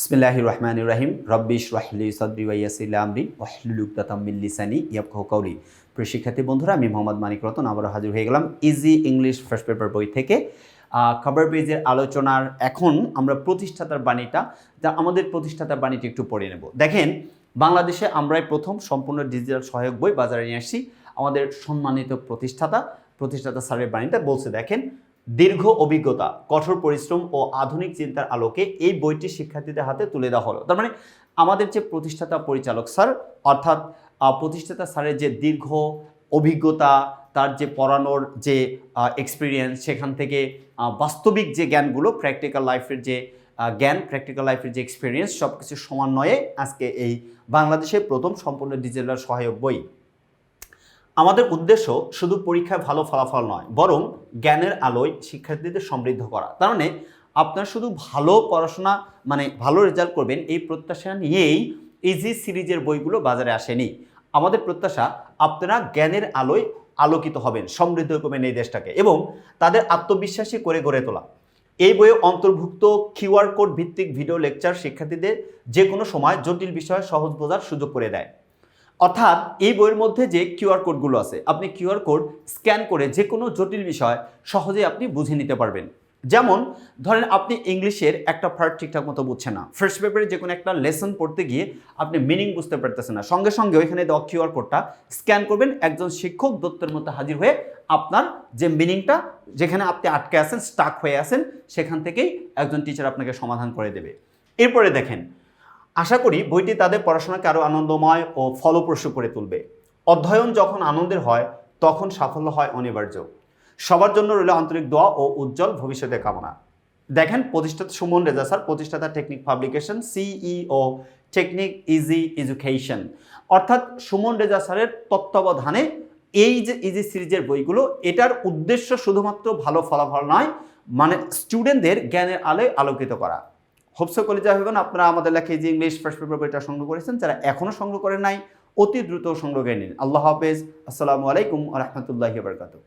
বিসমিল্লাহির রহমানির রহিম রব্বি ইশরাহ লি সাদরি ওয়া ইয়াসসির লি আমরি ওয়াহলুল উকদাতাম মিন লিসানি ইয়াফকাহু কাওলি। প্রিয় শিক্ষার্থী বন্ধুরা, আমি মোহাম্মদ মানিক রতন আবারও হাজির হয়ে গেলাম ইজি ইংলিশ ফার্স্ট পেপার বই থেকে। কভার পেজের আলোচনার এখন আমরা প্রতিষ্ঠাতার বাণীটা, যা আমাদের প্রতিষ্ঠাতার বাণীটি একটু পড়ে নেব। দেখেন, বাংলাদেশে আমরাই প্রথম সম্পূর্ণ ডিজিটাল সহায়ক বই বাজারে নিয়ে আসছি। আমাদের সম্মানিত প্রতিষ্ঠাতা স্যারের বাণীটা বলছে, দেখেন, দীর্ঘ অভিজ্ঞতা, কঠোর পরিশ্রম ও আধুনিক চিন্তার আলোকে এই বইটি শিক্ষার্থীদের হাতে তুলে দেওয়া হলো। তার মানে আমাদের যে প্রতিষ্ঠাতা পরিচালক স্যার, অর্থাৎ প্রতিষ্ঠাতা স্যারের যে দীর্ঘ অভিজ্ঞতা, তার যে পড়ানোর যে এক্সপিরিয়েন্স, সেখান থেকে বাস্তবিক যে জ্ঞানগুলো, প্র্যাকটিক্যাল লাইফের যে জ্ঞান, প্র্যাকটিক্যাল লাইফের যে এক্সপিরিয়েন্স, সব কিছু সমন্বয়ে আজকে এই বাংলাদেশের প্রথম সম্পূর্ণ ডিজিটাল সহায়ক বই। আমাদের উদ্দেশ্য শুধু পরীক্ষায় ভালো ফলাফল নয়, বরং জ্ঞানের আলোয় শিক্ষার্থীদের সমৃদ্ধ করা। তার মানে আপনারা শুধু ভালো পড়াশোনা, মানে ভালো রেজাল্ট করবেন, এই প্রত্যাশা নিয়েই ইজি সিরিজের বইগুলো বাজারে আসেনি। আমাদের প্রত্যাশা আপনারা জ্ঞানের আলোয় আলোকিত হবেন, সমৃদ্ধ করবেন এই দেশটাকে এবং তাদের আত্মবিশ্বাসী করে গড়ে তোলা। এই বইয়ে অন্তর্ভুক্ত কিউআর কোড ভিত্তিক ভিডিও লেকচার শিক্ষার্থীদের যে কোনো সময় জটিল বিষয়ে সহজ বোঝার সুযোগ করে দেয়। অর্থাৎ এই বইয়ের মধ্যে যে কিউআর কোডগুলো আছে, আপনি কিউআর কোড স্ক্যান করে যে কোনো জটিল বিষয় সহজেই আপনি বুঝে নিতে পারবেন। যেমন ধরেন, আপনি ইংলিশের একটা পার্ট ঠিকঠাক মতো বুঝছেন না, ফার্স্ট পেপারে যে কোনো একটা লেসন পড়তে গিয়ে আপনি মিনিং বুঝতে পারতেছেন না, সঙ্গে সঙ্গে ওইখানে দেওয়া কিউআর কোডটা স্ক্যান করবেন, একজন শিক্ষক দত্তের মতো হাজির হয়ে আপনার যে মিনিংটা, যেখানে আপনি আটকে আছেন, স্টাক হয়ে আছেন, সেখান থেকেই একজন টিচার আপনাকে সমাধান করে দেবে। এরপরে দেখেন, আশা করি বইটি তাদের পড়াশোনাকে আরও আনন্দময় ও ফলপ্রসূ করে তুলবে। অধ্যয়ন যখন আনন্দের হয়, তখন সাফল্য হয় অনিবার্য। সবার জন্য রইল আন্তরিক দোয়া ও উজ্জ্বল ভবিষ্যতের কামনা। দেখেন, প্রতিষ্ঠাতা সুমন রেজা স্যার, প্রতিষ্ঠাতা technique publication, CEO technique easy education. অর্থাৎ সুমন রেজা স্যারের তত্ত্বাবধানে এই যে ইজি সিরিজের বইগুলো, এটার উদ্দেশ্য শুধুমাত্র ভালো ফলাফল নয়, মানে স্টুডেন্টদের জ্ঞানের আলোয় আলোকিত করা। হোপসো কলেজে হবেন আপনারা আমাদের লেখা যে ইংলিশ ফার্স্ট পেপার বইটা সংগ্রহ করেছেন। যারা এখনও সংগ্রহ করেন নাই, অতি দ্রুত সংগ্রহ করে নিন। আল্লাহ হাফেজ, আসসালামু আলাইকুম ওয়া রাহমাতুল্লাহি ওয়া বারাকাতুহু।